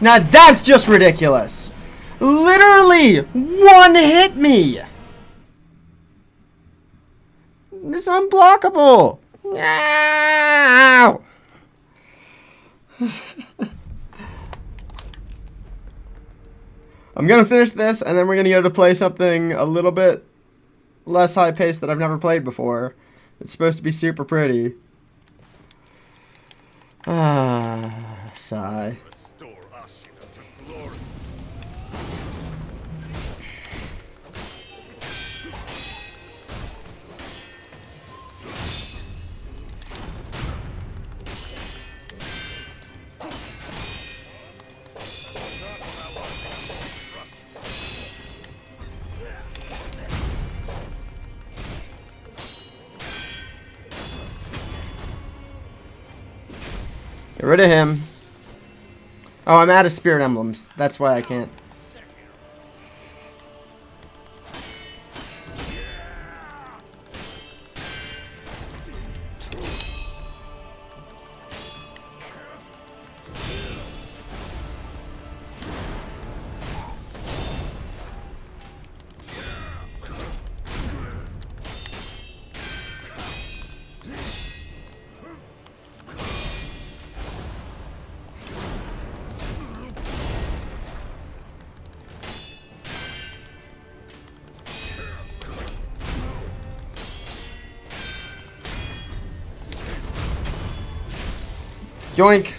Now that's just ridiculous. Literally, one hit me. It's unblockable. Ow. I'm gonna finish this, and then we're gonna go to play something a little bit less high-paced that I've never played before. It's supposed to be super pretty. Sigh. Get rid of him. Oh, I'm out of spirit emblems. That's why I can't. Yoink.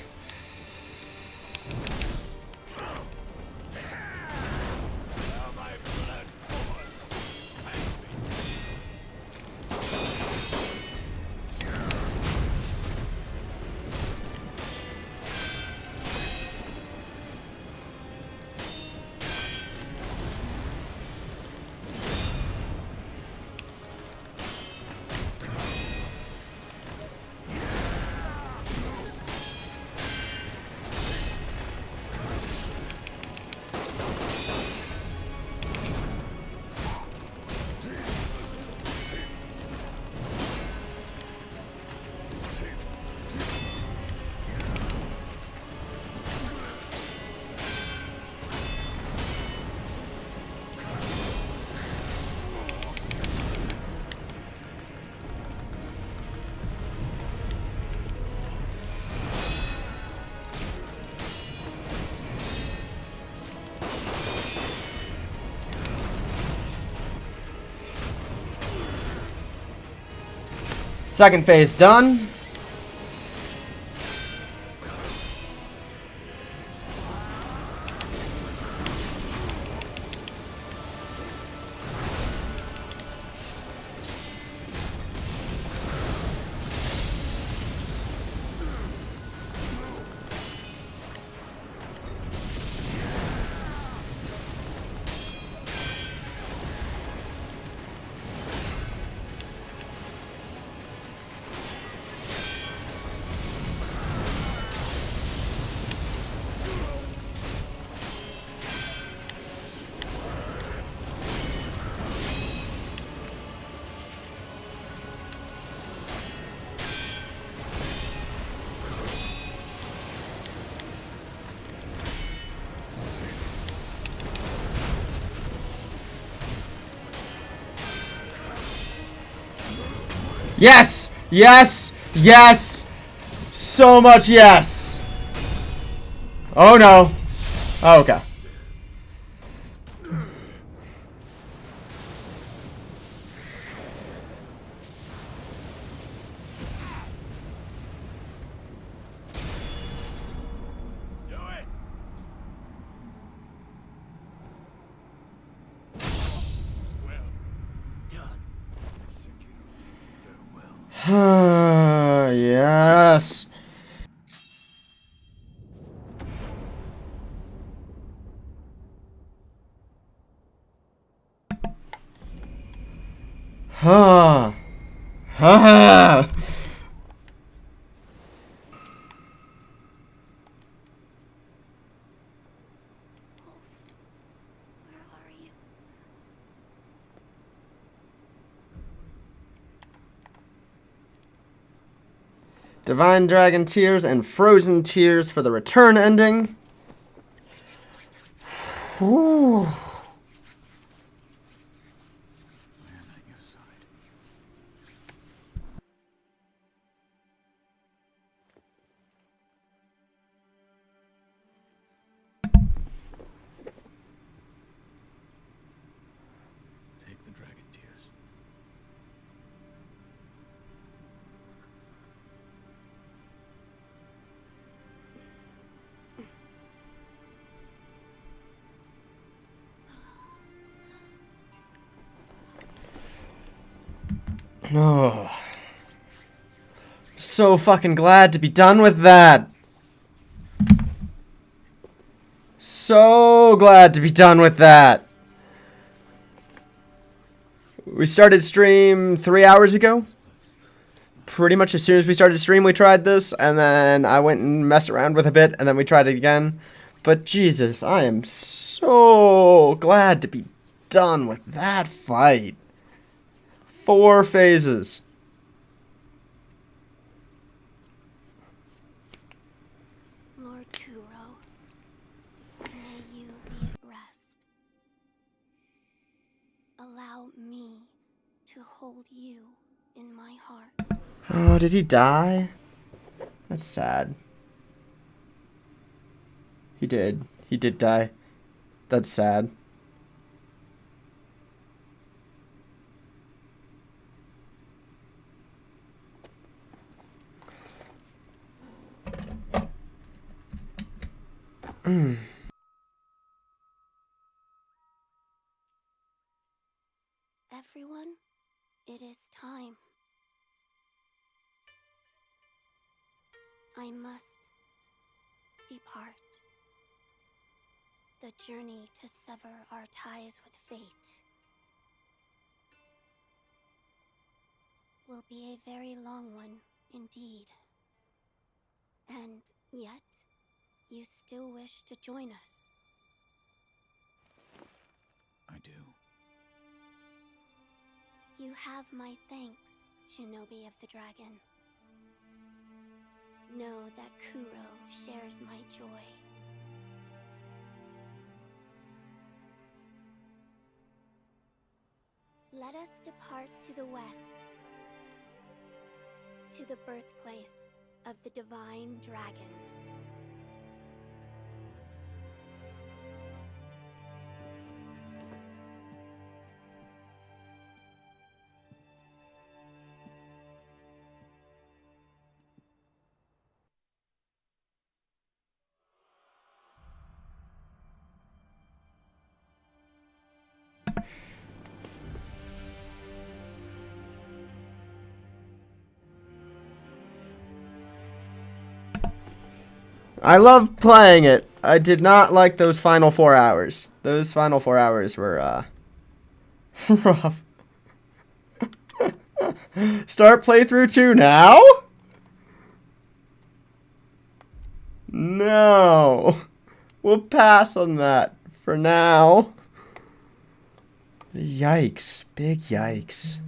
Second phase done. Yes! Yes! Yes! So much yes! Oh no. Oh, okay. Yes. Huh. Huh. Divine Dragon Tears and Frozen Tears for the return ending. Whew. I am at your side. Take the dragon tears. Oh. So fucking glad to be done with that. So glad to be done with that. We started stream 3 hours ago. Pretty much as soon as we started stream, we tried this, and then I went and messed around with a bit, and then we tried it again. But Jesus, I am so glad to be done with that fight. 4 phases. Lord Kuro, may you be at rest. Allow me to hold you in my heart. Oh, did he die? That's sad. He did. He did die. That's sad. Everyone, it is time. I must depart. The journey to sever our ties with fate will be a very long one indeed. And yet, you still wish to join us. I do. You have my thanks, Shinobi of the Dragon. Know that Kuro shares my joy. Let us depart to the west, to the birthplace of the divine dragon. I love playing it. I did not like those final 4 hours. Those final 4 hours were, rough. Start playthrough 2 now? No. We'll pass on that for now. Yikes. Big yikes.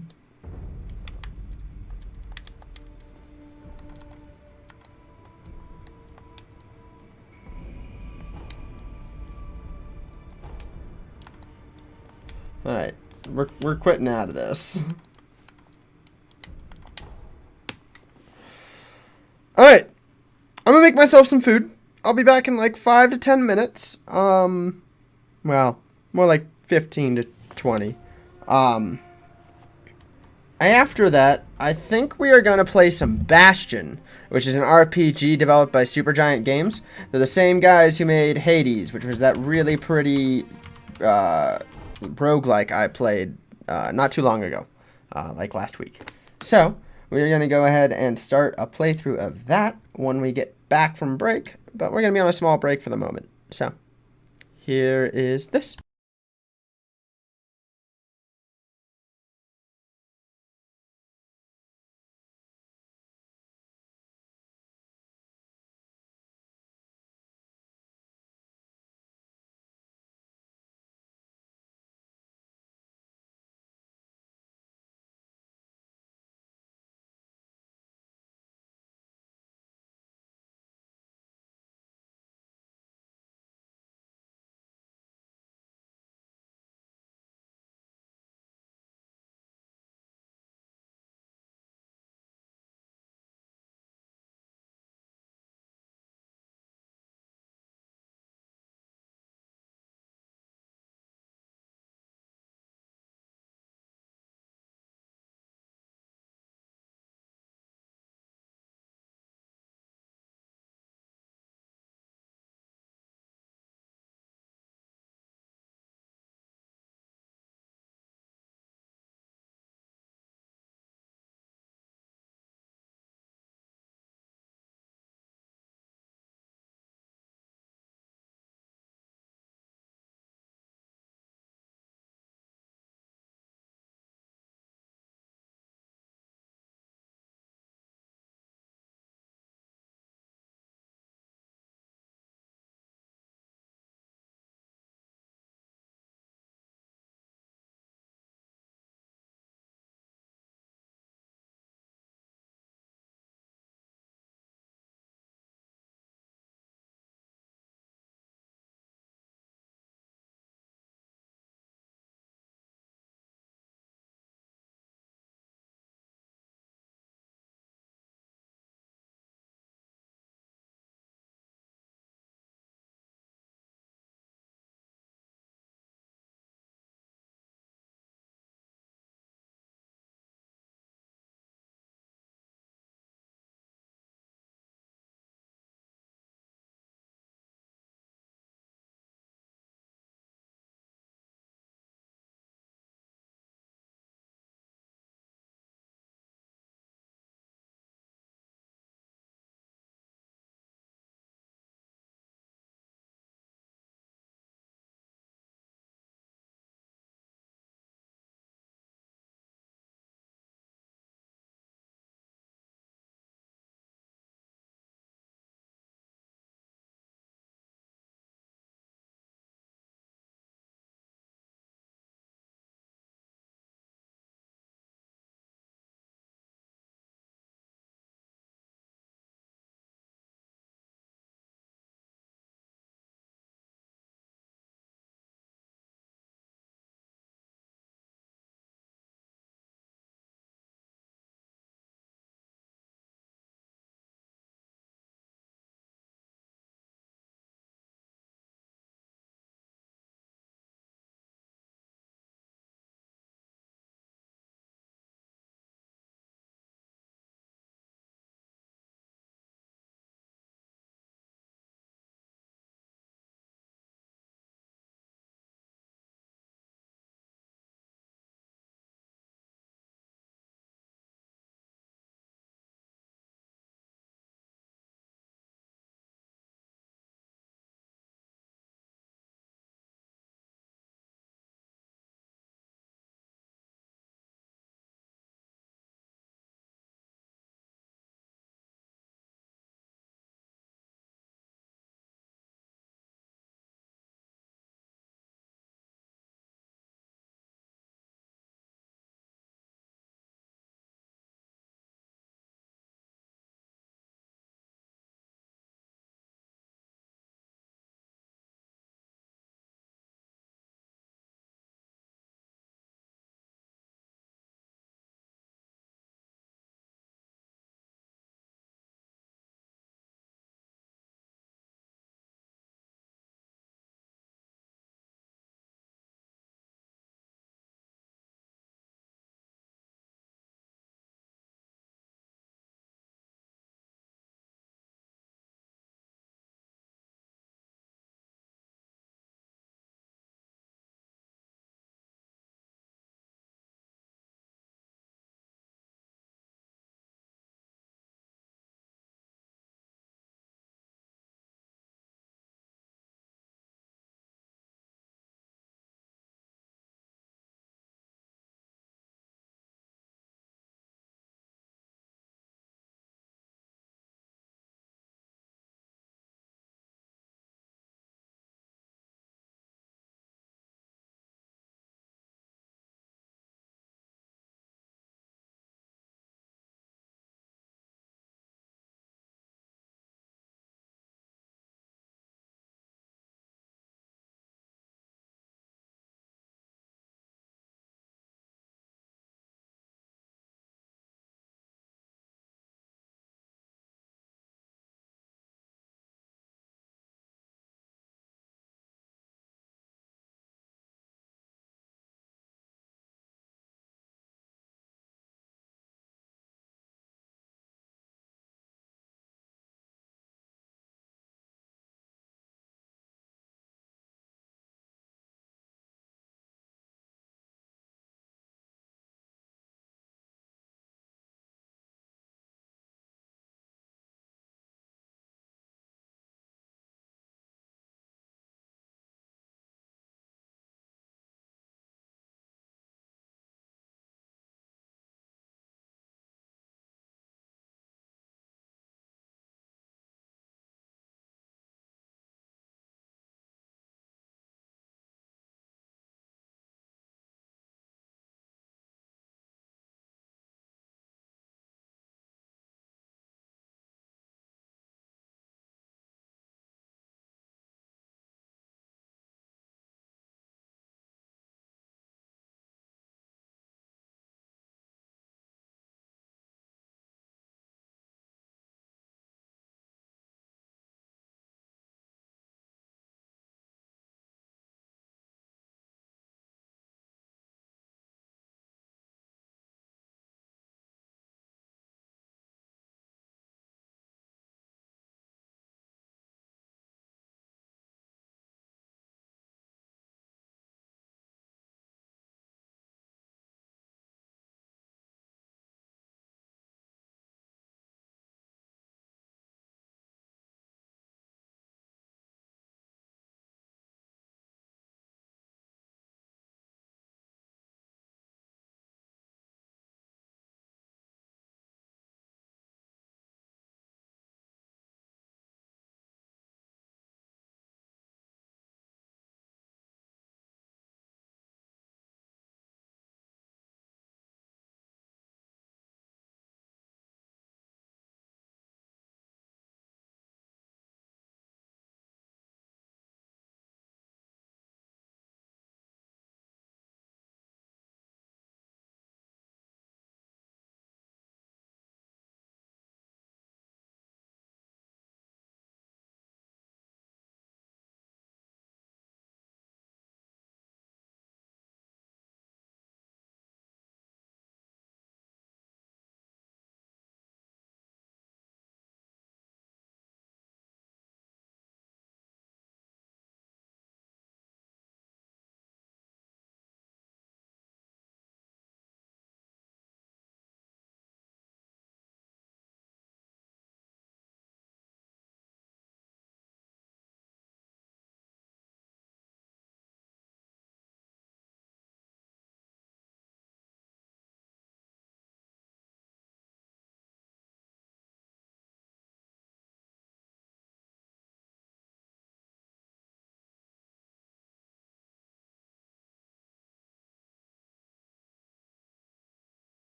Alright. We're quitting out of this. Alright. I'm gonna make myself some food. I'll be back in like 5 to 10 minutes. Well, more like 15 to 20. After that, I think we are gonna play some Bastion, which is an RPG developed by Supergiant Games. They're the same guys who made Hades, which was that really pretty roguelike I played not too long ago, like last week. So, we're going to go ahead and start a playthrough of that when we get back from break, but we're going to be on a small break for the moment. So, here is this.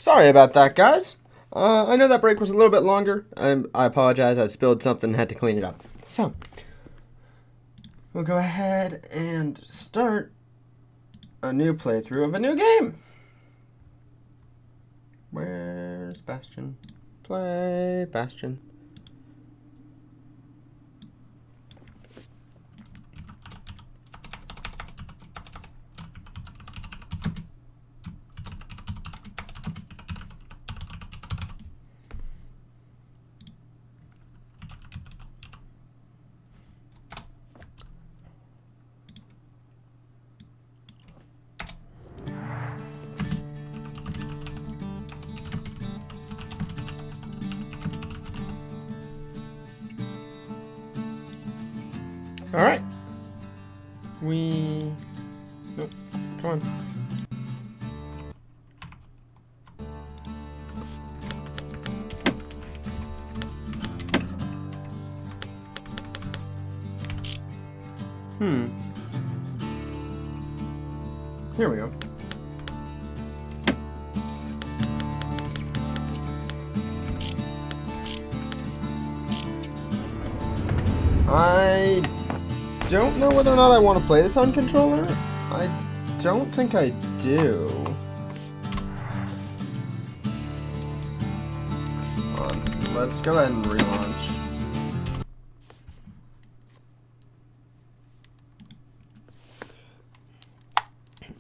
Sorry about that, guys. I know that break was a little bit longer. I apologize. I spilled something and had to clean it up. So, we'll go ahead and start a new playthrough of a new game. Where's Bastion? Play Bastion. All right. Nope. Come on. Here we go. I don't know whether or not I want to play this on controller. I don't think I do. Let's go ahead and relaunch.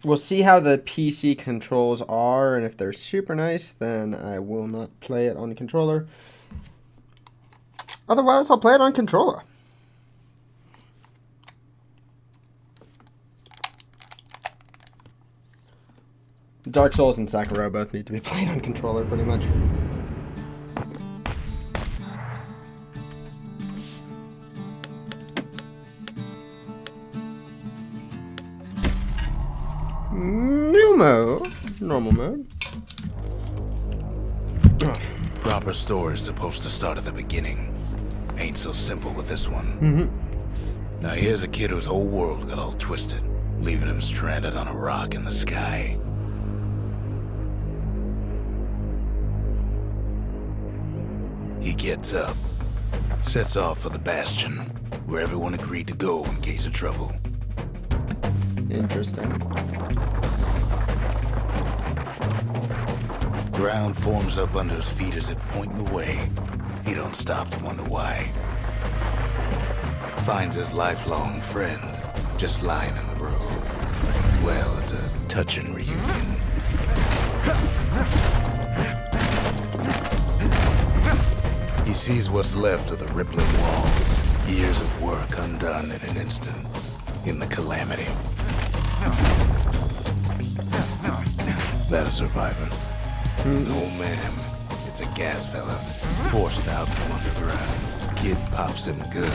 We'll see how the PC controls are, and if they're super nice, then I will not play it on controller. Otherwise, I'll play it on controller. Dark Souls and Sekiro both need to be played on controller, pretty much. New mode. Normal mode. Proper story is supposed to start at the beginning. Ain't so simple with this one. Now here's a kid whose whole world got all twisted, leaving him stranded on a rock in the sky. He gets up, sets off for the Bastion, where everyone agreed to go in case of trouble. Interesting. Ground forms up under his feet as it pointing the way. He don't stop to wonder why. Finds his lifelong friend just lying in the road. Well, it's a touching reunion. He sees what's left of the rippling walls, years of work undone in an instant, in the calamity. That a survivor? No, ma'am. It's a gas fella, forced out from underground. Kid pops him good.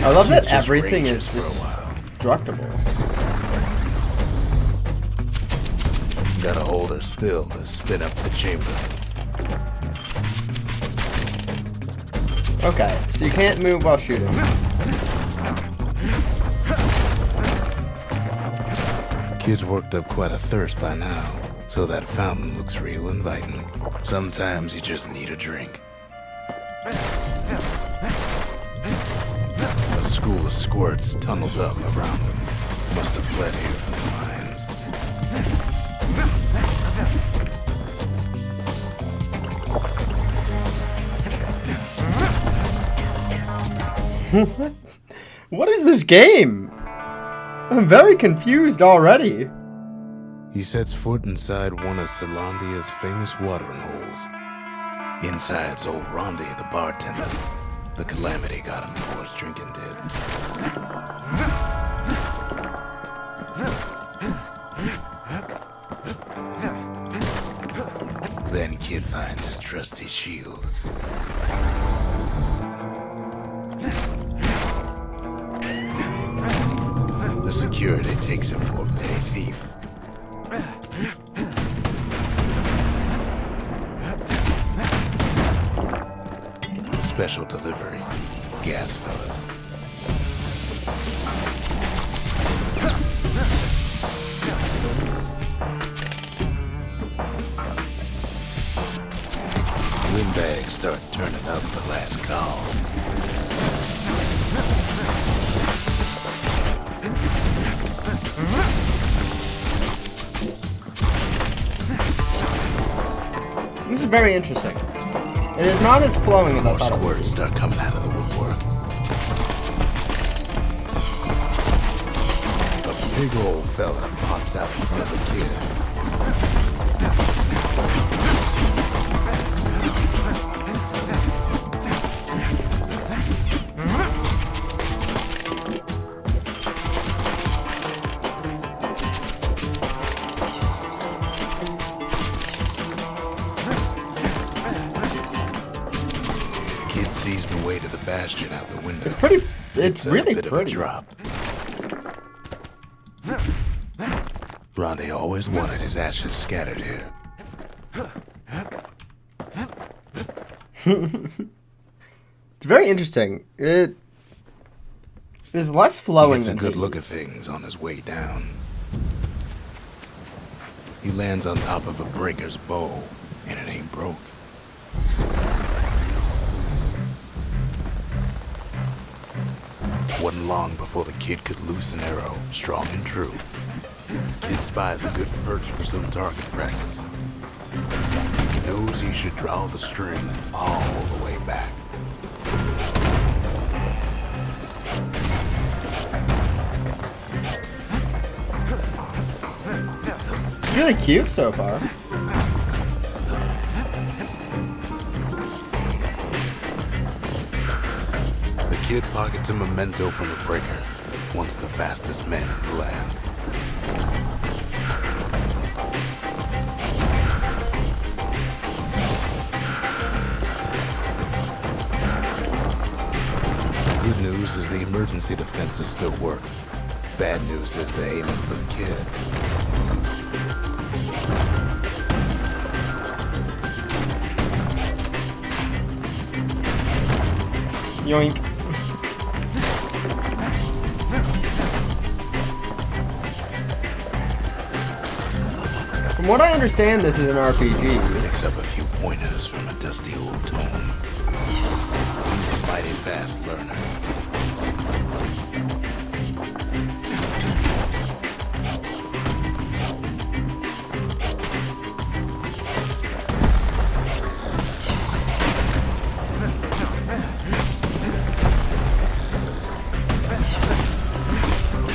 I love that Kid just everything rages is for a while. destructible. Gotta hold her still to spin up the chamber. Okay, so you can't move while shooting. Kid's worked up quite a thirst by now, so that fountain looks real inviting. Sometimes you just need a drink. A school of squirts tunnels up around them. Must have fled here from the mines. What is this game? I'm very confused already. He sets foot inside one of Celandia's famous watering holes. Inside's old Rondi, the bartender. The calamity got him before his drinking did. Then Kid finds his trusty shield. The security takes him for a petty thief. Special delivery, gas fellas. Windbags start turning up for last call. This is very interesting. It is not as flowing as I More thought it would squirts start coming out of the woodwork. A big old fella pops out in front of the kid. Kid sees the way to the bastion out the window. It's pretty. It's a really bit pretty. of a drop. Ronnie always wanted his ashes scattered here. It's very interesting. It is less He flowing gets a than good Hades. look at things on his way down. He lands on top of a breaker's bow, and it ain't broke. Wasn't long before the kid could loose an arrow, strong and true. Kid spies a good perch for some target practice. He knows he should draw the string all the way back. It's really cute so far. The kid pockets a memento from a breaker, once the fastest man in the land. Good news is the emergency defenses still work. Bad news is they're aiming for the kid. Yoink. From what I understand, this is an RPG. Picks up a few pointers from a dusty old tome. He's a mighty fast learner.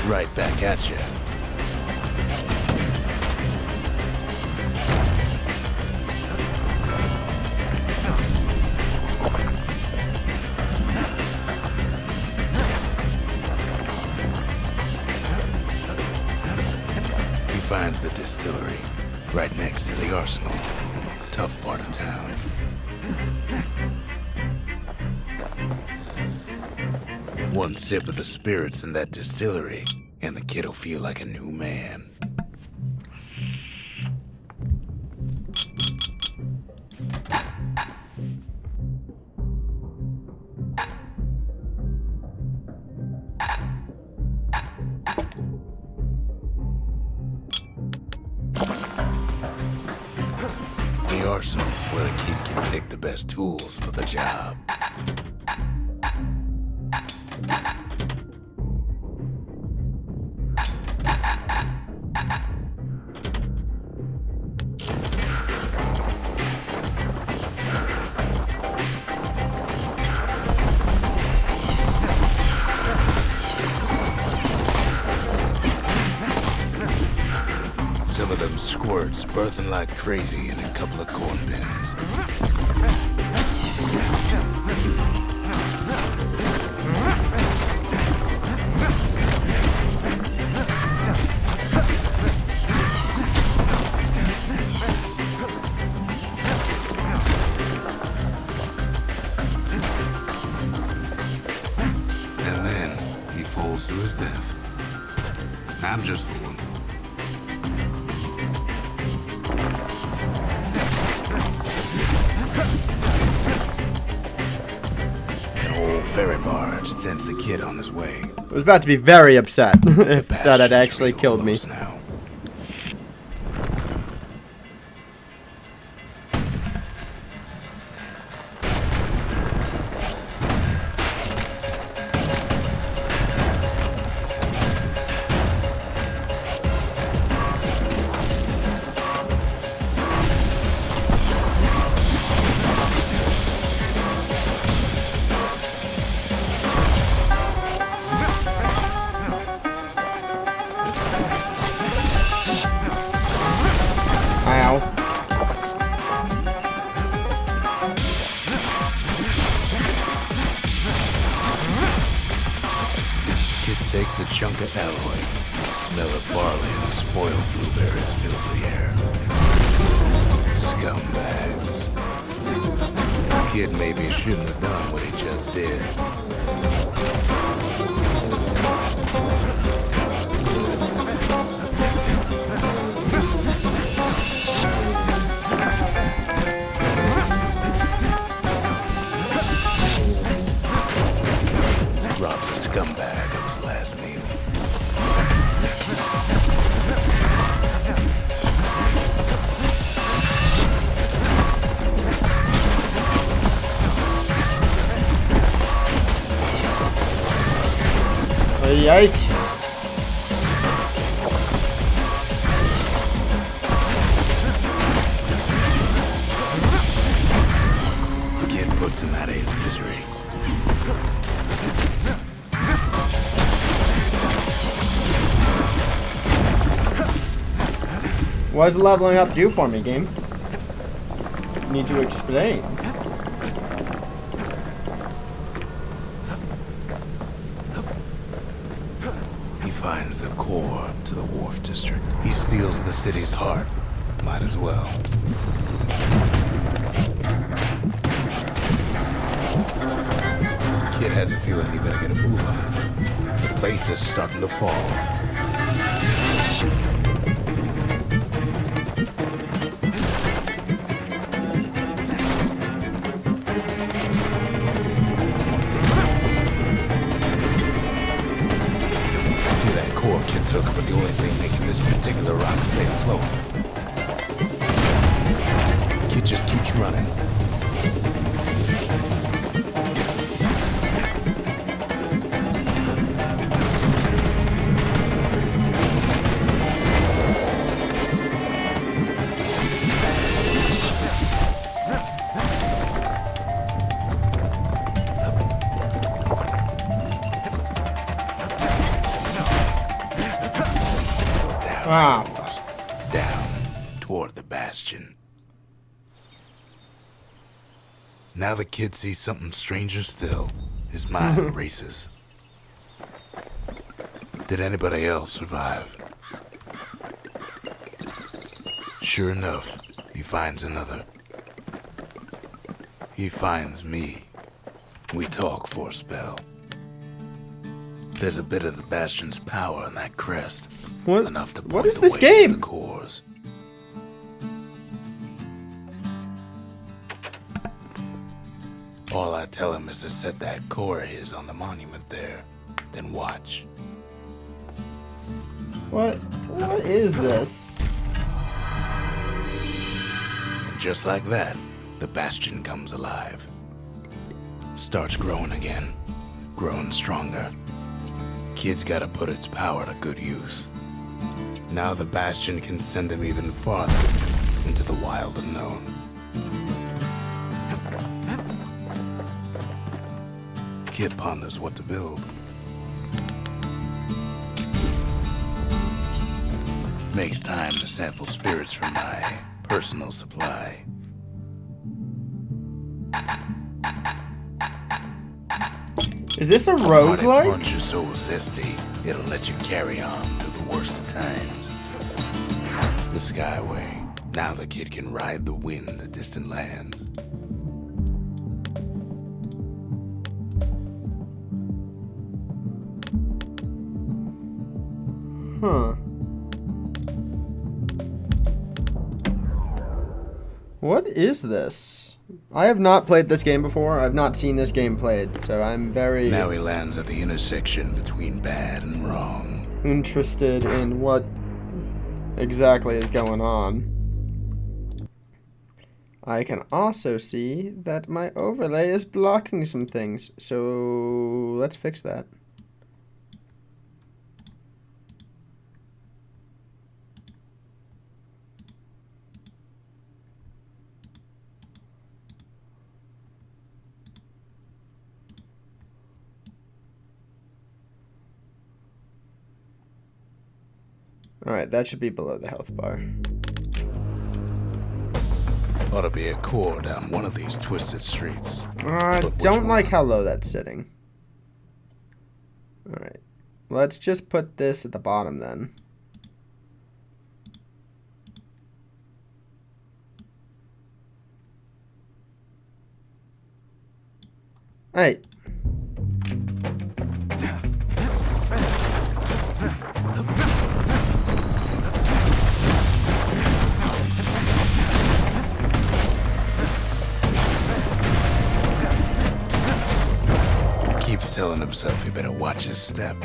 Right back at you. He finds the distillery right next to the arsenal. Tough part of town. One sip of the spirits in that distillery, and the kid'll feel like a new man. The arsenal's where the kid can pick the best tools for the job. Some of them squirts birthing like crazy in a couple of corn bins. And then he falls to his death. I'm just fooling. Ferry barge sends the kid on his way. I was about to be very upset if that had Bastion's actually real killed me. close now. It's a chunk of alloy. The smell of barley and spoiled blueberries fills the air. Scumbags. Kid maybe shouldn't have done what he just did. Rob's a scumbag of his last meal. Yikes. The kid puts him out of his misery. What does leveling up do for me, game? Need to explain. He finds the core to the Wharf District. He steals the city's heart. Might as well. Kid has a feeling he better get a move on. The place is starting to fall. See, that core Kid took was the only thing making this particular rock stay afloat. Kid just keeps running. Wow. Down toward the bastion. Now the kid sees something stranger still. His mind races. Did anybody else survive? Sure enough, he finds another. He finds me. We talk for a spell. There's a bit of the bastion's power in that crest. What? Enough to What point is the this way game? to the cores. All I tell him is to set that core of his on the monument there, then watch. What is this? And just like that, the bastion comes alive. Starts growing again, growing stronger. Kid's gotta put its power to good use. Now the bastion can send him even farther into the wild unknown. Kid ponders what to build. Makes time to sample spirits from my personal supply. Is this a Party roguelike? punch is so zesty, it'll let you carry on through the worst of times. The Skyway. Now the kid can ride the wind to distant lands. Huh. What is this? I have not played this game before. I've not seen this game played, so I'm very Now he lands at the intersection between bad and wrong. interested in what exactly is going on. I can also see that my overlay is blocking some things, so let's fix that. Alright, that should be below the health bar. Ought to be a core down one of these twisted streets. I But which don't like one? how low that's sitting. Alright. Let's just put this at the bottom then. Alright. Keeps telling himself he better watch his step.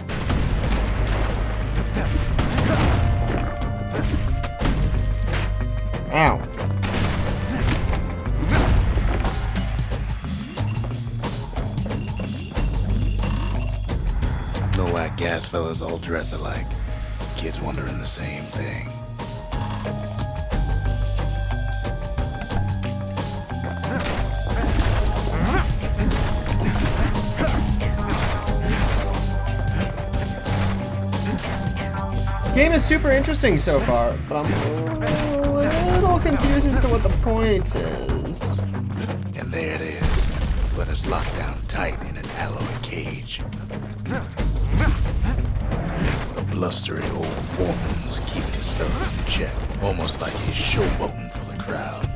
Ow. No white gas fellas all dress alike. Kids wondering the same thing. This game is super interesting so far, but I'm a little confused as to what the point is. And there it is, but it's locked down tight in an alloy cage. A blustery old foreman's keeping his fellas in check, almost like he's showboating for the crowd.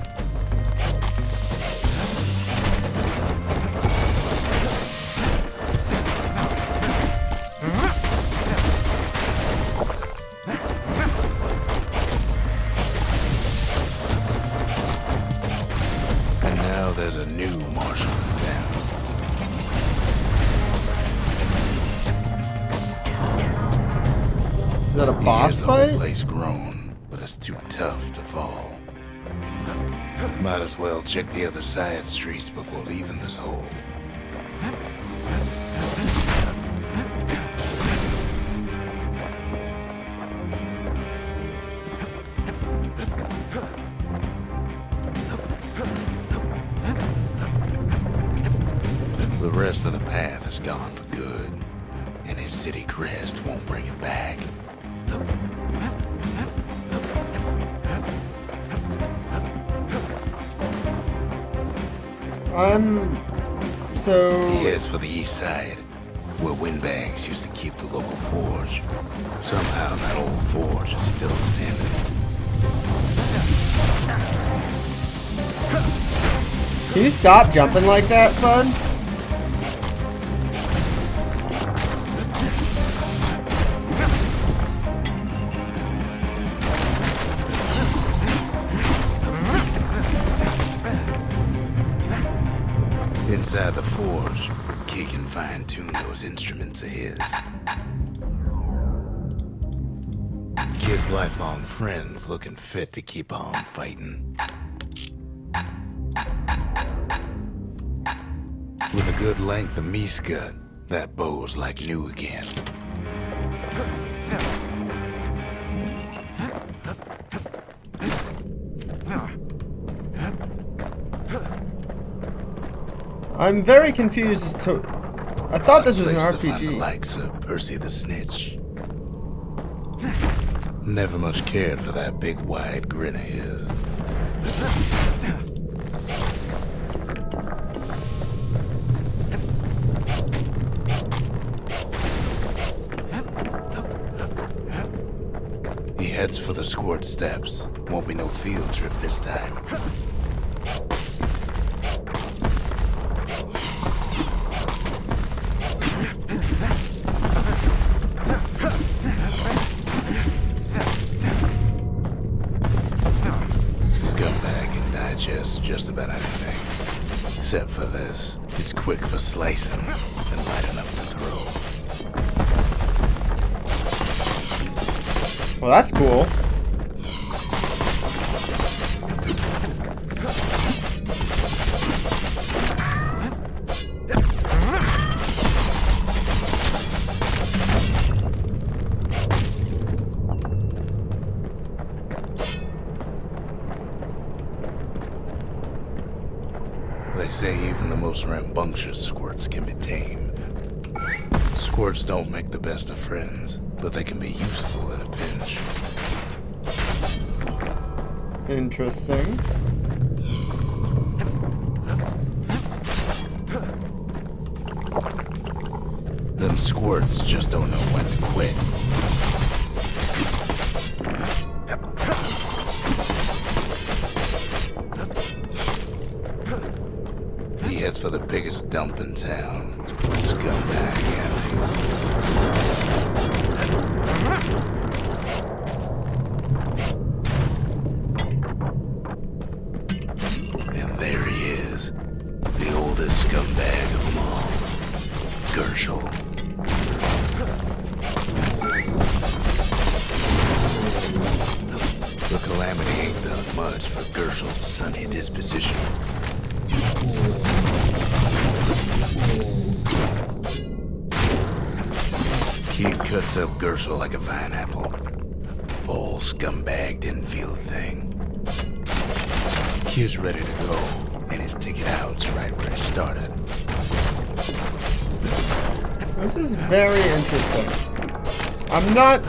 And now there's a new marshal in town. Is that a boss The whole fight? place grown, but it's too tough to fall. Might as well check the other side streets before leaving this hole. The rest of the path is gone for good, and his city crest won't bring it back. So... He heads for the east side, where windbags used to keep the local forge. Somehow that old forge is still standing. Can you stop jumping like that, bud? Inside the forge, Key can fine-tune those instruments of his. Kid's lifelong friends looking fit to keep on fighting. With a good length of meat gut, that bow's like new again. I'm very confused as to... I thought this was an Place to find the RPG. likes of Percy the Snitch. Never much cared for that big wide grin of his. He heads for the squirt steps. Won't be no field trip this time. Scumbag can digest just about anything. Except for this. It's quick for slicing and light enough to throw. Well, that's cool. They say even the most rambunctious squirts can be tamed. Squirts don't make the best of friends, but they can be useful in a pinch. Interesting. Them squirts just don't know when to quit. He heads for the biggest dump in town, Scumbag Alley. And there he is, the oldest scumbag of them all, Gershel. The Calamity ain't done much for Gershel's sunny disposition. Kid cuts up Gershel like a vine apple. Old Scumbag didn't feel a thing. Kid's ready to go, and his ticket out's right where it started. This is very interesting. I'm not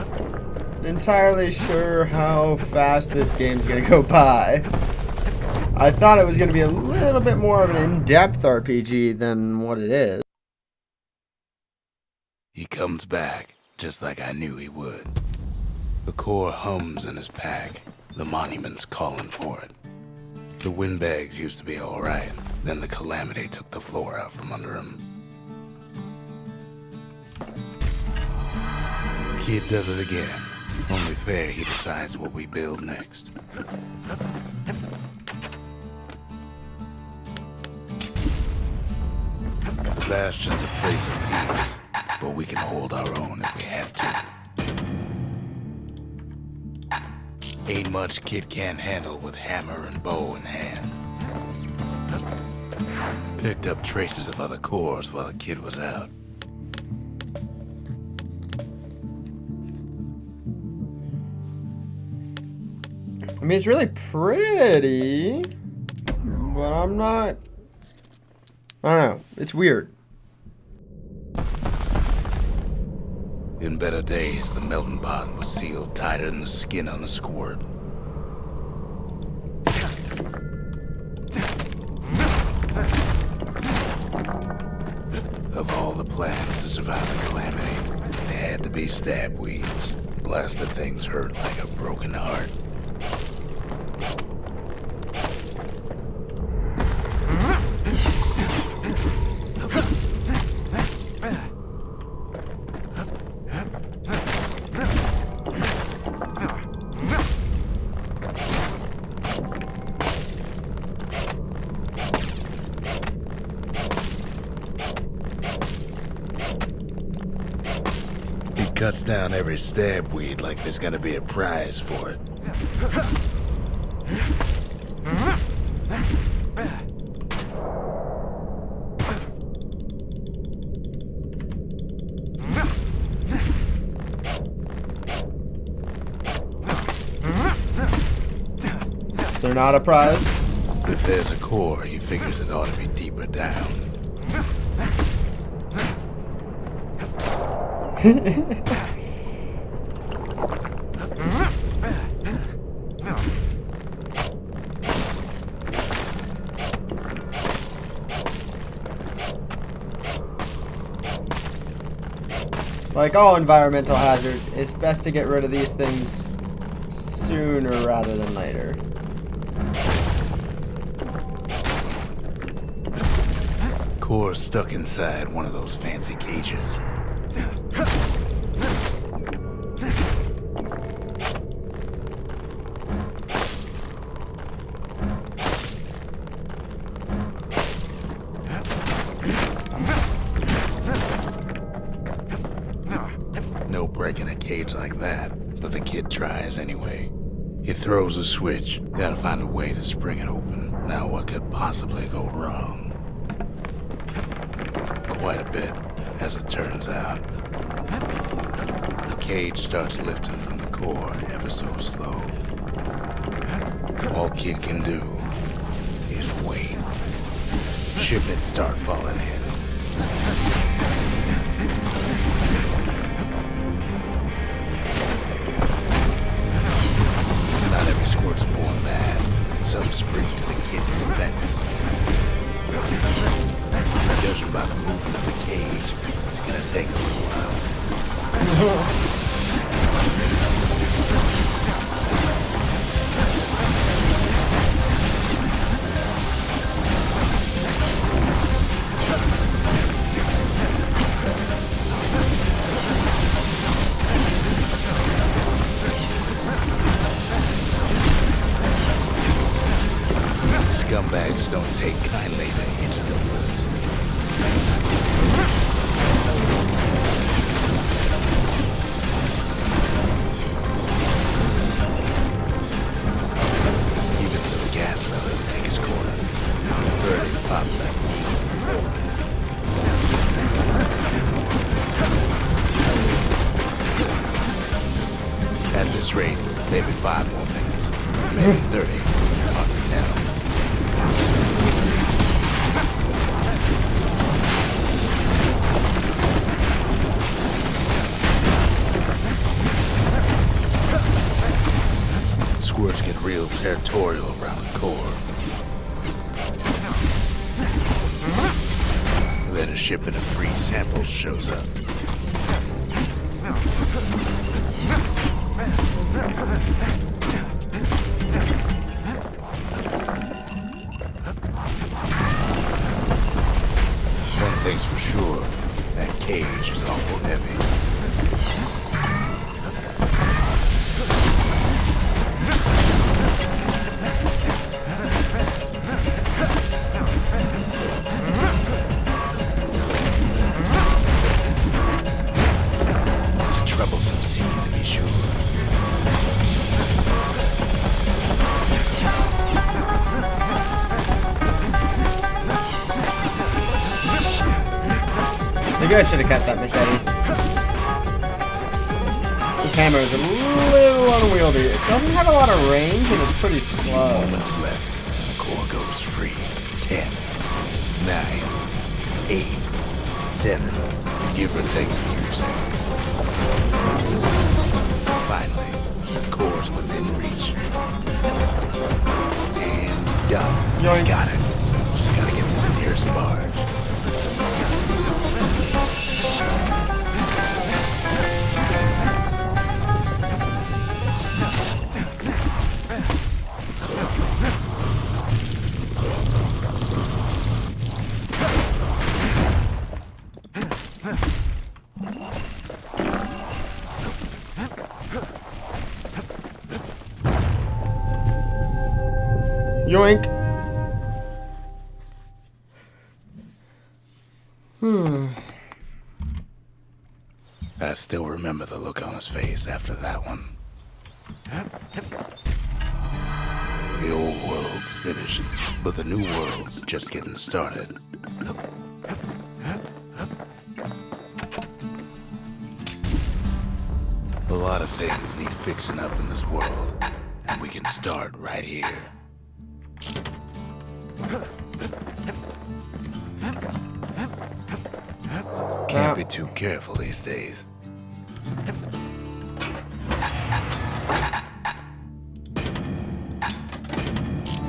entirely sure how fast this game's gonna go by. I thought it was gonna be a little bit more of an in-depth RPG than what it is. He comes back, just like I knew he would. The core hums in his pack. The monument's calling for it. The windbags used to be alright, then the Calamity took the floor out from under him. Kid does it again. Only fair he decides what we build next. The Bastion's a place of peace, but we can hold our own if we have to. Ain't much Kid can't handle with hammer and bow in hand. Picked up traces of other cores while the Kid was out. I mean, it's really pretty, but I'm not... I don't know. It's weird. In better days, the melting pot was sealed tighter than the skin on a squirt. Of all the plans to survive the Calamity, it had to be stab weeds. Blasted things hurt like a broken heart. Cuts down every stab weed like there's gonna be a prize for it. Is there not a prize? If there's a core, he figures it ought to be deeper down. Like all environmental hazards, it's best to get rid of these things sooner rather than later. Core stuck inside one of those fancy cages. No breaking a cage like that, but the Kid tries anyway. He throws a switch, gotta find a way to spring it open. Now what could possibly go wrong? Quite a bit, as it turns out. The cage starts lifting from the core ever so slow. All Kid can do is wait. Shipments start falling in. Not every squirt's born bad. Some spring to the Kid's defense. Judging by the movement of the cage, it's gonna take a little while. Scumbags don't take kindly to interlopers. Even some gas fellas take his corner. Birdie pop that meat. At this rate, maybe 5 more minutes, maybe 30, hard to tell. Squirts get real territorial around the core. Then a shipment of free samples shows up. One thing's for sure, that cage is awful heavy. Troublesome scene, to be sure. Maybe I should have kept that machete. This hammer is a little unwieldy. It doesn't have a lot of range and it's pretty slow. Moments left and the core goes free. 10, 9, 8, 7, give or take a few seconds. Finally, the core's within reach. And done. Yoink. He's got it. Just gotta get to the nearest barge. Yoink. I still remember the look on his face after that one. The old world's finished, but the new world's just getting started. A lot of things need fixing up in this world, and we can start right here. Can't be too careful these days.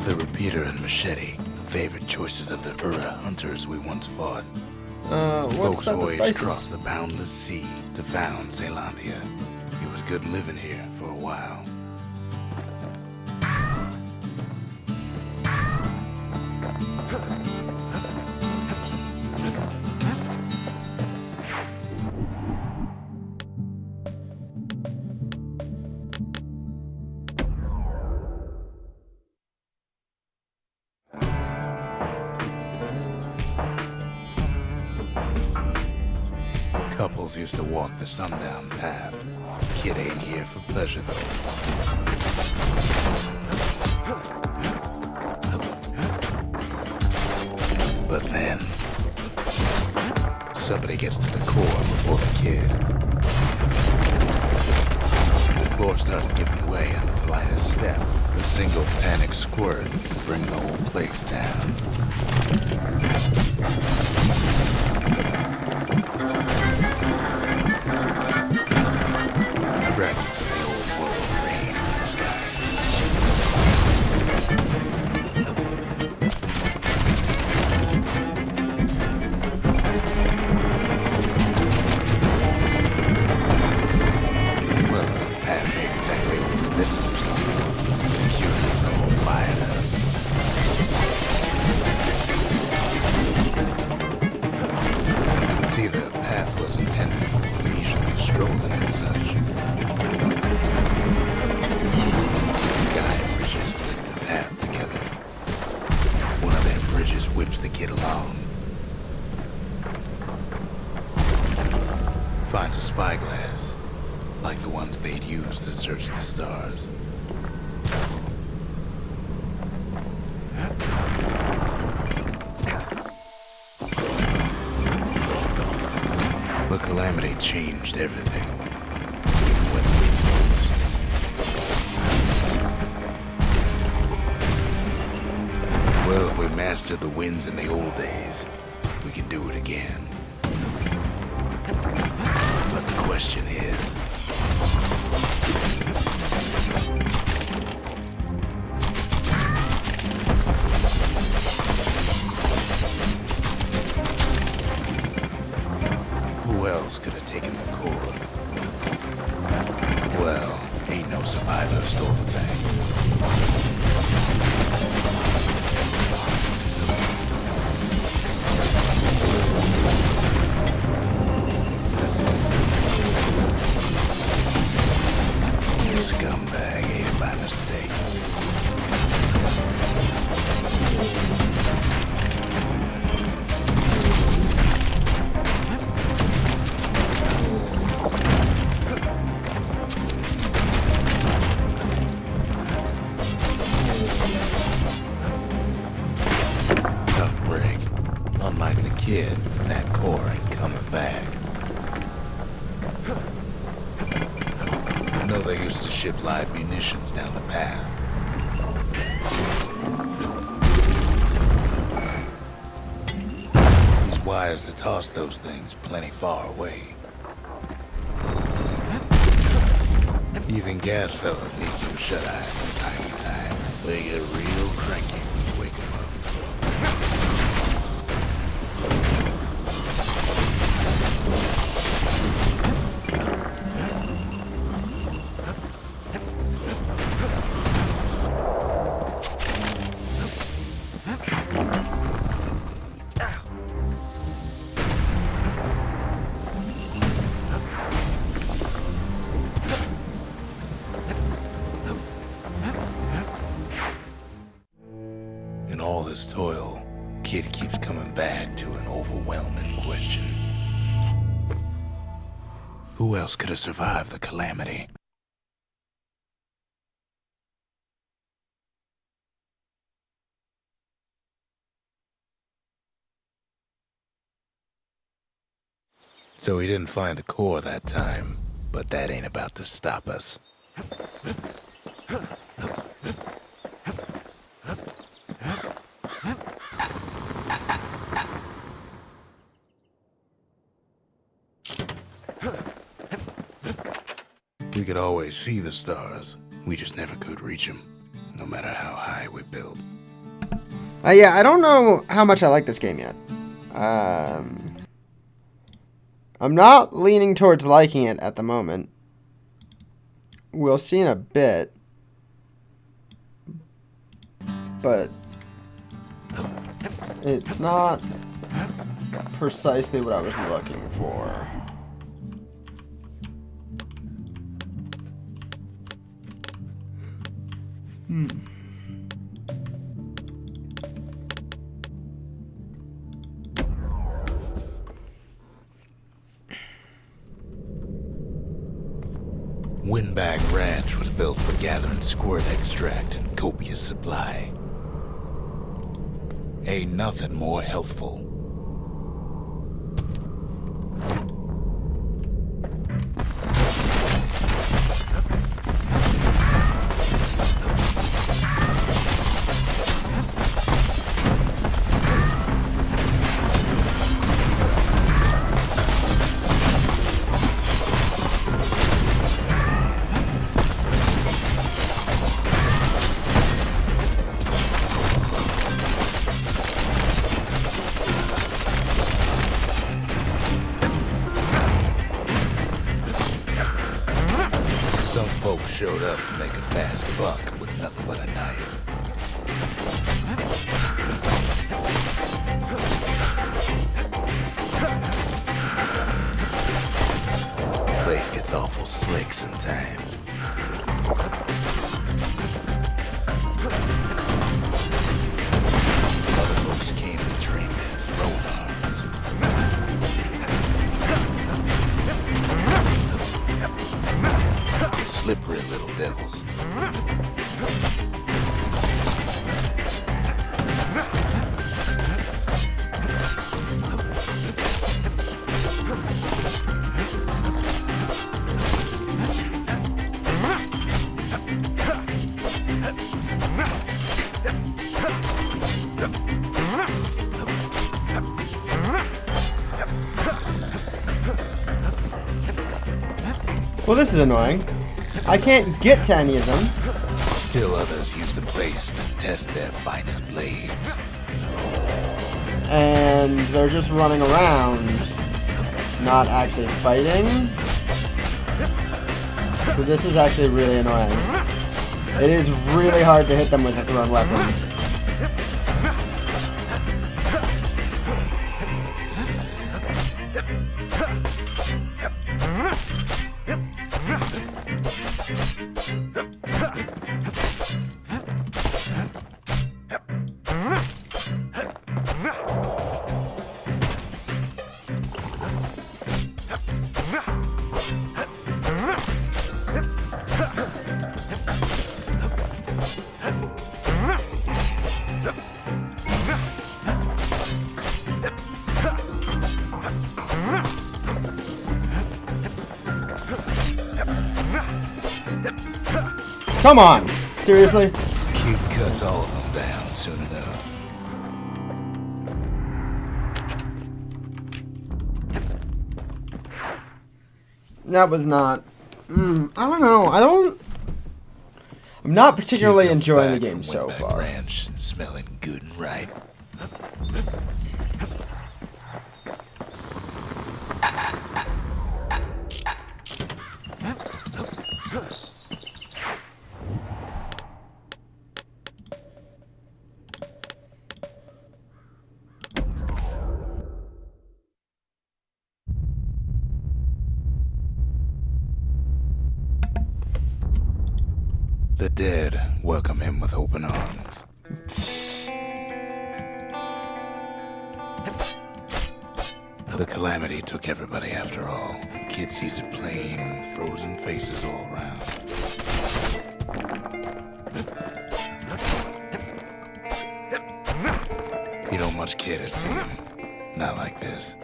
The repeater and machete, favorite choices of the Ura hunters we once fought. What's Folks that, the voyaged spices? across the boundless sea to found Zealandia. It was good living here for a while. Couples used to walk the sundown path. Kid ain't here for pleasure, though. But then, somebody gets to the core before the kid. The floor starts giving way under the lightest step. A single panic squirt can bring the whole place down. Fragments of the old world rain from the sky. see, the path was intended for leisurely strolling and such. Sky bridges link the path together. One of them bridges whips the kid along. Finds a spyglass, like the ones they'd use to search the stars. The calamity changed everything, even when the wind blows. Well, if we mastered the winds in the old days, we can do it again. But the question is, who else could have taken the core? Well, ain't no survivor stole the thing. Scumbag ate it by mistake. Tough break. Unlike the kid, that core ain't coming back. I know they used to ship live munitions down the path. These wires to toss those things plenty far away. Even gas fellas need some shut-eye from time to time. They get real cranky when you wake them up. In all this toil, Kid keeps coming back to an overwhelming question. Who else could have survived the calamity? So he didn't find a core that time, but that ain't about to stop us. We could always see the stars. We just never could reach them, no matter how high we build. Yeah, I don't know how much I like this game yet. I'm not leaning towards liking it at the moment. We'll see in a bit. But it's not precisely what I was looking for. Windbag Ranch was built for gathering squirt extract in copious supply. Ain't nothing more healthful. Some folks showed up to make a fast buck with nothing but a knife. place gets awful slick sometimes. Other folks came to train their throwing arms. Slippery little devils. Well, this is annoying. I can't get to any of them. Still others use the place to test their finest blades. And they're just running around, not actually fighting. So this is actually really annoying. It is really hard to hit them with a thrown weapon. Come on! Seriously? Kid cuts all of them down soon enough. That was not... I don't know. I'm not particularly Kid comes enjoying the back game from so Wetback far. Ranch, smelling good and right. The dead welcome him with open arms. The calamity took everybody after all. Kid sees it plain, frozen faces all around. You don't much care to see him. Not like this.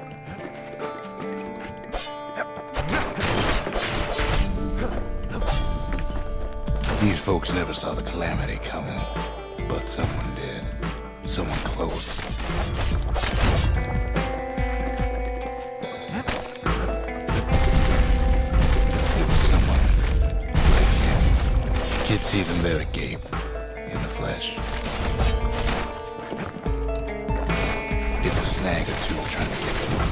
These folks never saw the calamity coming, but someone did. Someone close. It was someone like him. Kid sees him there agape, in the flesh. It's a snag or two trying to get to him.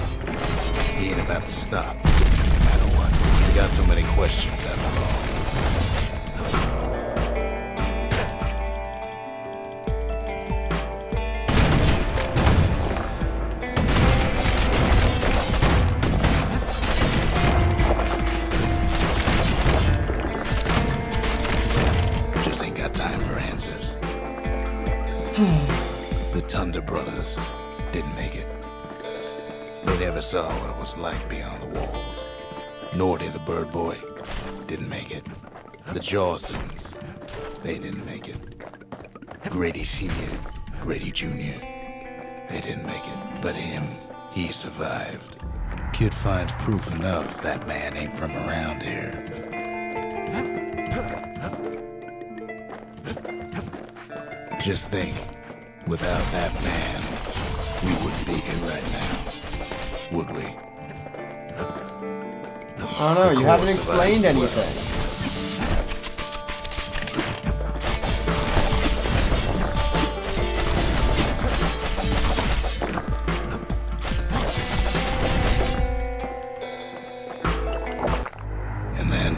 He ain't about to stop, no matter what. He's got so many questions after all. The Thunder brothers didn't make it. They never saw what it was like beyond the walls. Norty the bird boy didn't make it. The Jawsons, they didn't make it. Grady Sr., Grady Jr., they didn't make it. But him, he survived. Kid finds proof enough that man ain't from around here. Just think, without that man, we wouldn't be here right now, would we? I don't know, you haven't explained anything. And then,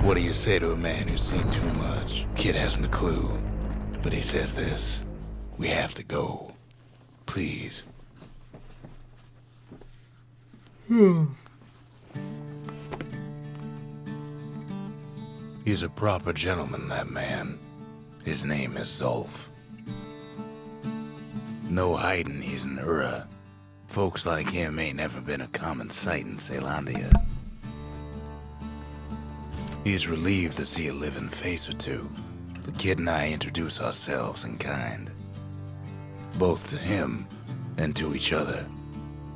what do you say to a man who's seen too much? Kid hasn't a clue. But he says this, we have to go. Please. He's a proper gentleman, that man. His name is Zolf. No hiding he's an Ura. Folks like him ain't never been a common sight in Caelondia. He's relieved to see a living face or two. The kid and I introduce ourselves in kind. Both to him and to each other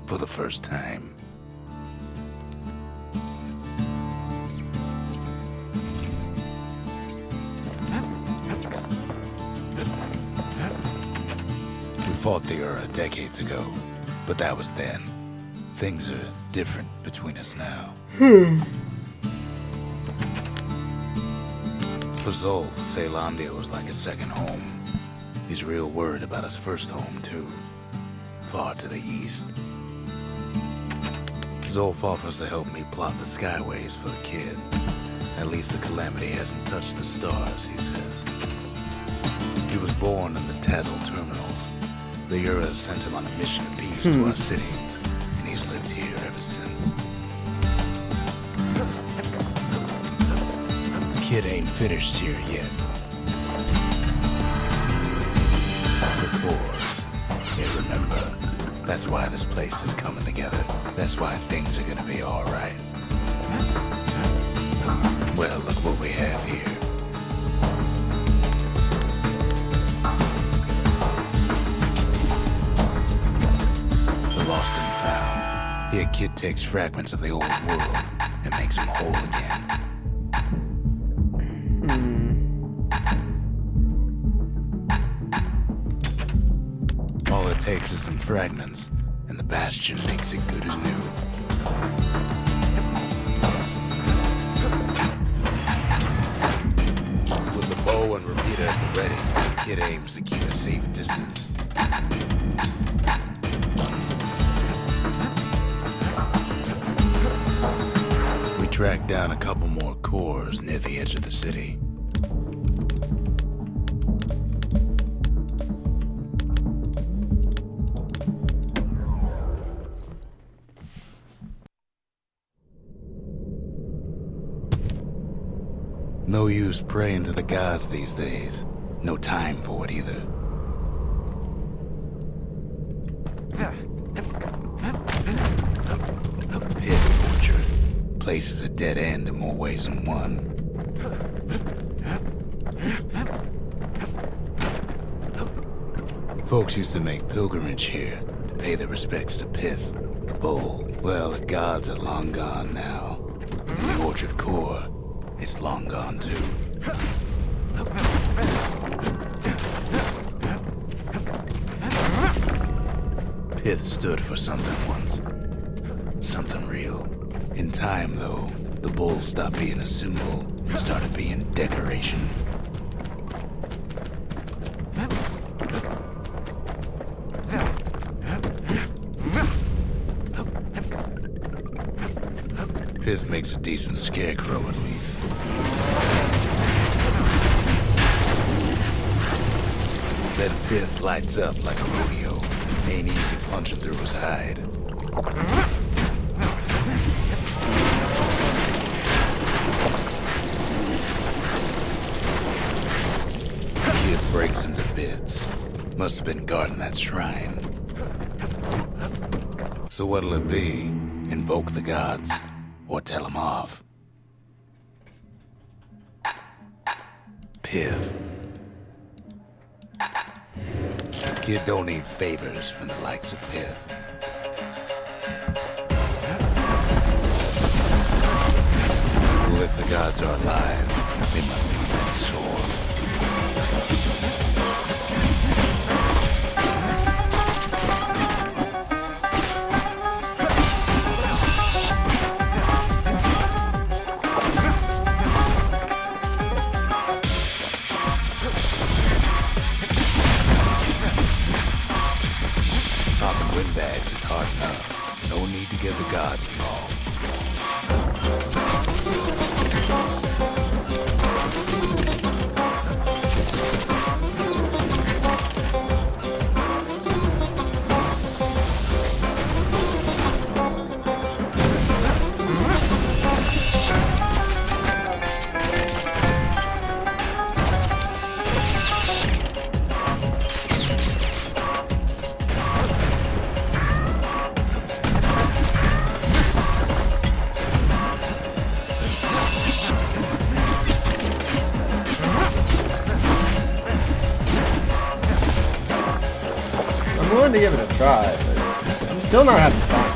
for the first time. We fought the Ura decades ago, but that was then. Things are different between us now. For Zolf, Caelondia was like a second home. He's real worried about his first home, too. Far to the east. Zolf offers to help me plot the skyways for the kid. At least the calamity hasn't touched the stars, he says. He was born in the Tazzle terminals. The Ura sent him on a mission of peace to our city, and he's lived here ever since. Kid ain't finished here yet. The cores. Yeah, remember. That's why this place is coming together. That's why things are gonna be alright. Well, look what we have here. The lost and found. Here, kid takes fragments of the old world and makes them whole again. All it takes is some fragments, and the Bastion makes it good as new. With the bow and repeater at the ready, Kid aims to keep a safe distance. We track down a couple more cores near the edge of the city. No use praying to the gods these days. No time for it either. Pit orchard. Place is a dead end in more ways than one. Folks used to make pilgrimage here to pay their respects to Pith, the bull. Well, the gods are long gone now. And the orchard core, it's long gone too. Pith stood for something once. Something real. In time, though, the bull stopped being a symbol and started being decoration. Pith makes a decent scarecrow, at least. Then Pith lights up like a rodeo. Ain't easy punching through his hide. Kid breaks him to bits. Must have been guarding that shrine. So what'll it be? Invoke the gods? Or tell them off? Pith. Kid don't need favors from the likes of Pith. Well, if the gods are alive, they must be plenty sore. Popping windbags is hard enough. No need to get the gods involved. willing to give it a try, but I'm still not having fun.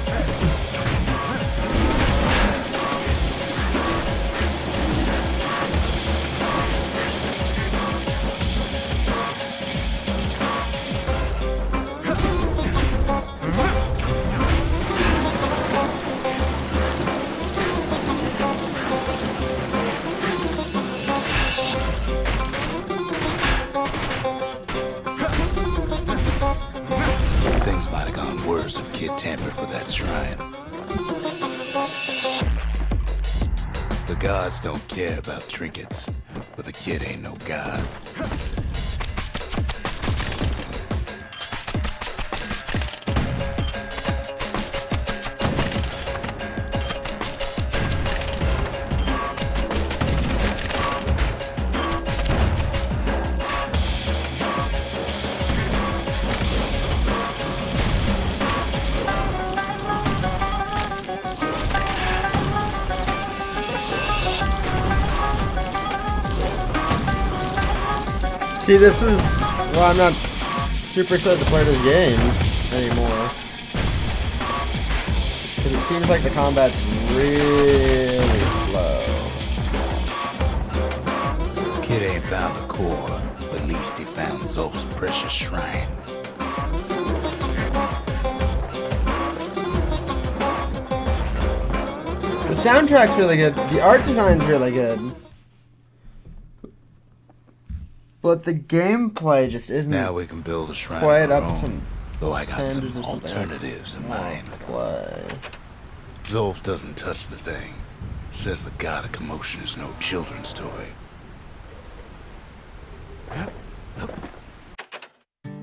Things might have gone worse if Kid tampered with that shrine. The gods don't care about trinkets, but the kid ain't no god. See, this is... Well, I'm not super excited to play this game anymore. Because it seems like the combat's really slow. Kid ain't found a core, but at least he found Zolf's precious shrine. The soundtrack's really good. The art design's really good. But the gameplay just isn't Now we can build a shrine quite of our up to own, though I got some standards or something. alternatives in mind. Play. Zolf doesn't touch the thing. Says the god of commotion is no children's toy.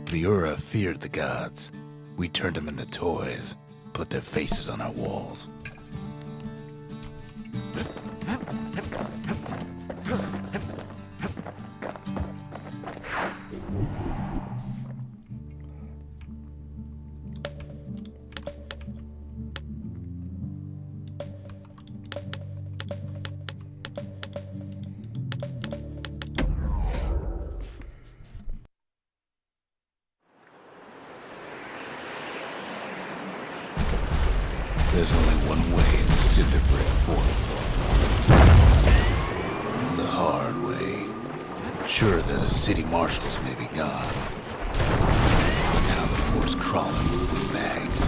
The Ura feared the gods. We turned them into toys, put their faces on our walls. There's only one way to Cinderbrick Fort. The hard way. Sure, the city marshals may be gone, but now the fort's crawling with windbags.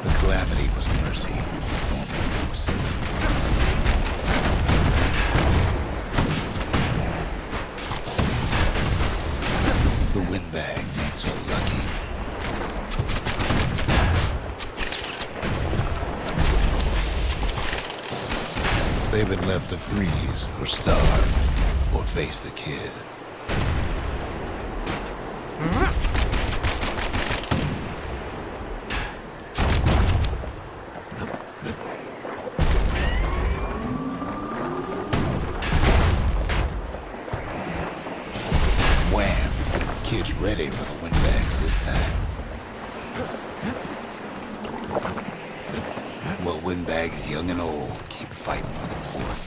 The calamity was mercy. The windbags ain't so lucky. They've been left to freeze, or starve, or face the kid. Wham! Kid's ready for the windbags this time. Well, windbags young and old keep fighting for the fort.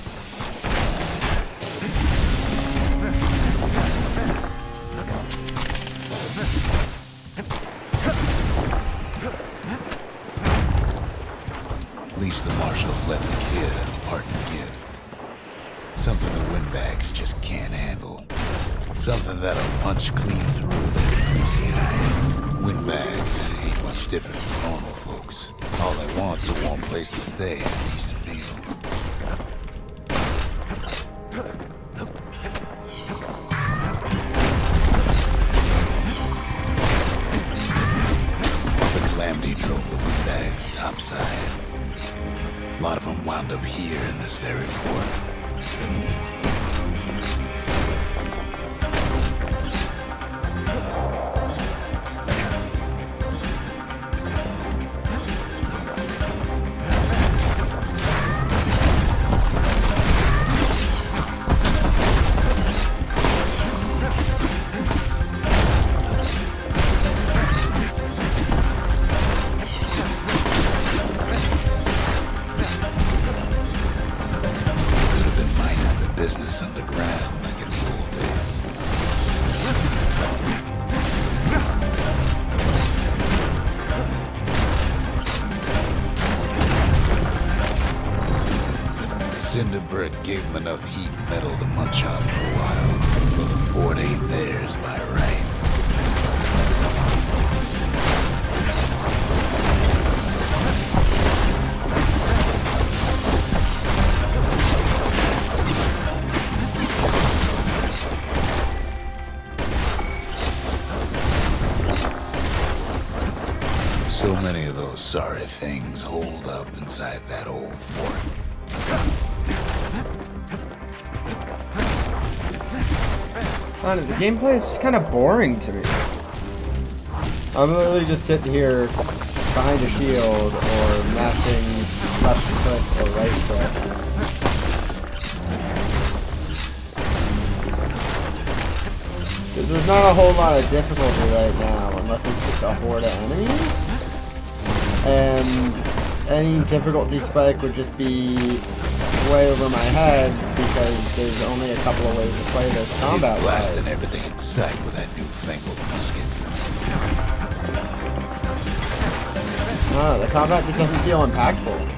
At least the marshals left the kid a parting gift. Something the windbags just can't handle. Something that'll punch clean through their greasy hides. Windbags ain't much different from normal folks. All they want's a warm place to stay and a decent meal. The calamity drove the windbags topside. A lot of them wound up here in this very fort. Cinder Brick gave him enough heat and metal to munch on for a while, but the fort ain't theirs by right. So many of those sorry things holed up inside that old fort. The gameplay is just kind of boring to me. I'm literally just sitting here behind a shield or mashing left click or right click. There's not a whole lot of difficulty right now, unless it's just a horde of enemies. And any difficulty spike would just be way over my head because there's only a couple of ways to play this combat. He's blasting everything in sight with that newfangled musket. No, the combat just doesn't feel impactful.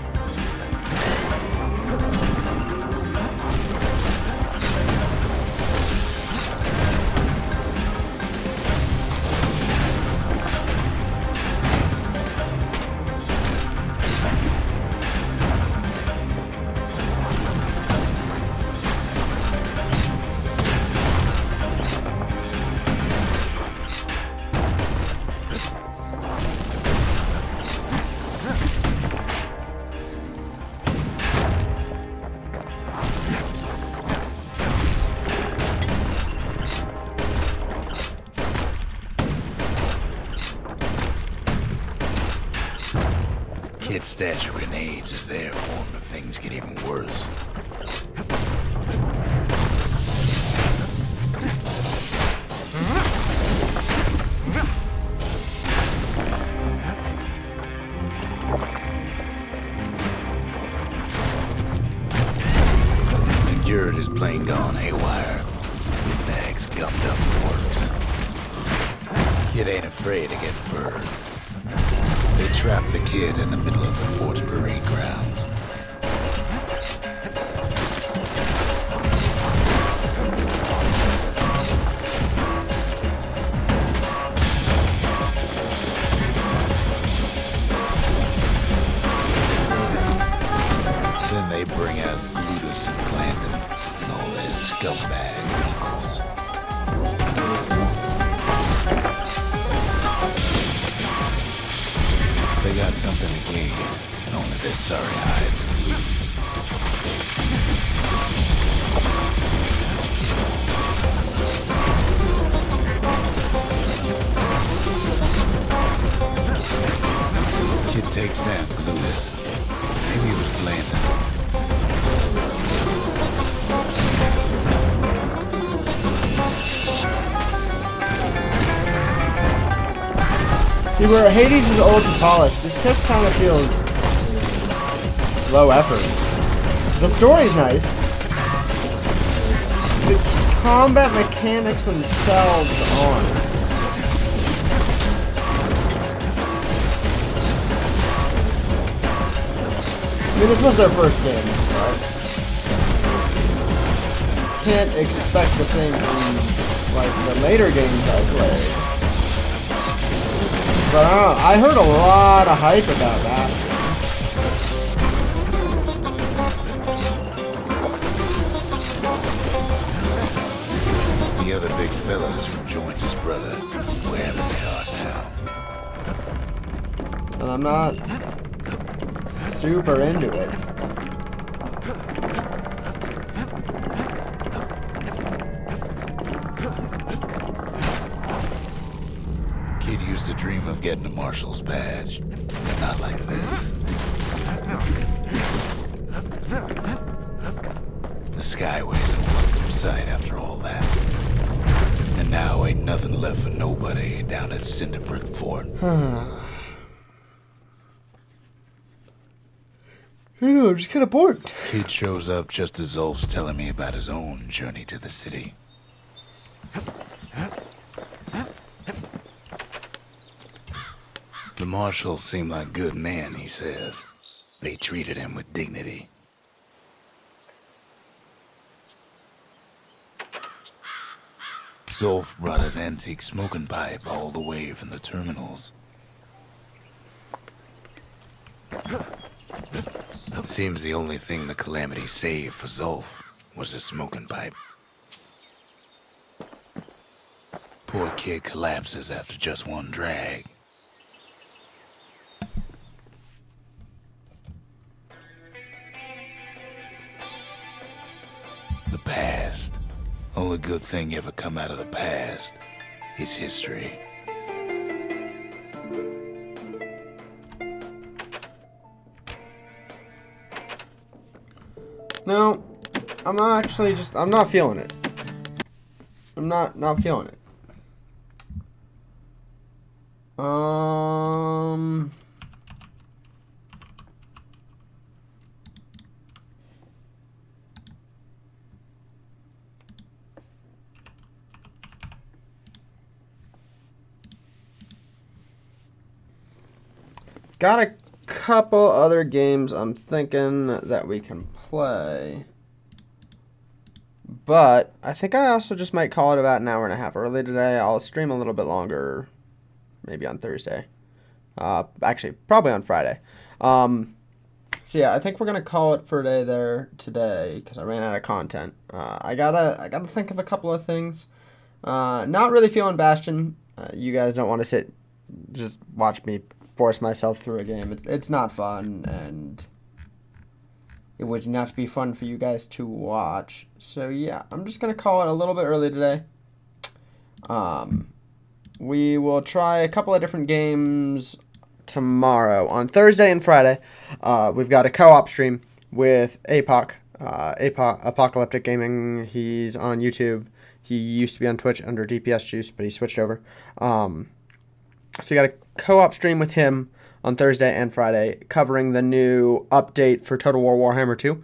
Kid's stash of grenades is there for him if things get even worse. Security's plane gone haywire. Windbags gummed up the works. Kid ain't afraid to get burned. They trapped the kid in the middle of the fort's parade grounds. Then they bring out Ludus and Glandon and all their scumbag equals. They got something to gain, and only their sorry hides to lose. Kid takes down Glutus. Maybe it was Glandon. See, where Hades was old and polished, this just kind of feels low effort. The story's nice. The combat mechanics themselves aren't. I mean, this was their first game, right? Can't expect the same from, like, the later games I played. But I don't know, I heard a lot of hype about that. The other big fellas joined his brother, wherever they are now. And I'm not super into it. Kid used to dream of getting a marshal's badge, but not like this. The Skyway's a welcome sight after all that. And now ain't nothing left for nobody down at Cinderbrick Fort. I don't know, I'm just kind of bored. Kid shows up just as Ulf's telling me about his own journey to the city. The marshal seemed like good men, he says. They treated him with dignity. Zolf brought his antique smoking pipe all the way from the terminals. Seems the only thing the Calamity saved for Zolf was his smoking pipe. Poor kid collapses after just one drag. The past. Only good thing ever come out of the past is history. No, I'm not actually I'm not feeling it. I'm not feeling it. Got a couple other games I'm thinking that we can play. But I think I also just might call it about an hour and a half early today. I'll stream a little bit longer, maybe on Thursday. Actually, probably on Friday. So yeah, I think we're gonna call it for a day there today because I ran out of content. I gotta think of a couple of things. Not really feeling Bastion. You guys don't want to just watch me force myself through a game. It's not fun, and it would not be fun for you guys to watch. So yeah, I'm just gonna call it a little bit early today. We will try a couple of different games tomorrow. On Thursday and Friday, we've got a co-op stream with APOC, Apocalyptic Gaming. He's on YouTube. He used to be on Twitch under DPS Juice, but he switched over. So you got a co-op stream with him on Thursday and Friday covering the new update for Total War Warhammer 2.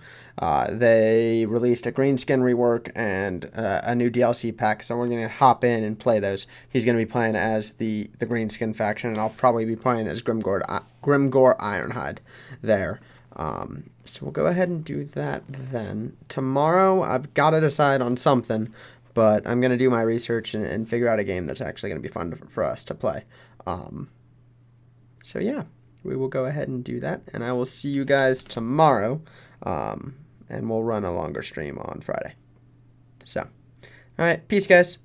They released a green skin rework and a new DLC pack, so we're going to hop in and play those. He's going to be playing as the green skin faction, and I'll probably be playing as Grimgore Ironhide there. So we'll go ahead and do that then. Tomorrow, I've got to decide on something, but I'm going to do my research and figure out a game that's actually going to be fun for us to play. So yeah, we will go ahead and do that, and I will see you guys tomorrow, and we'll run a longer stream on Friday. So, all right, peace, guys.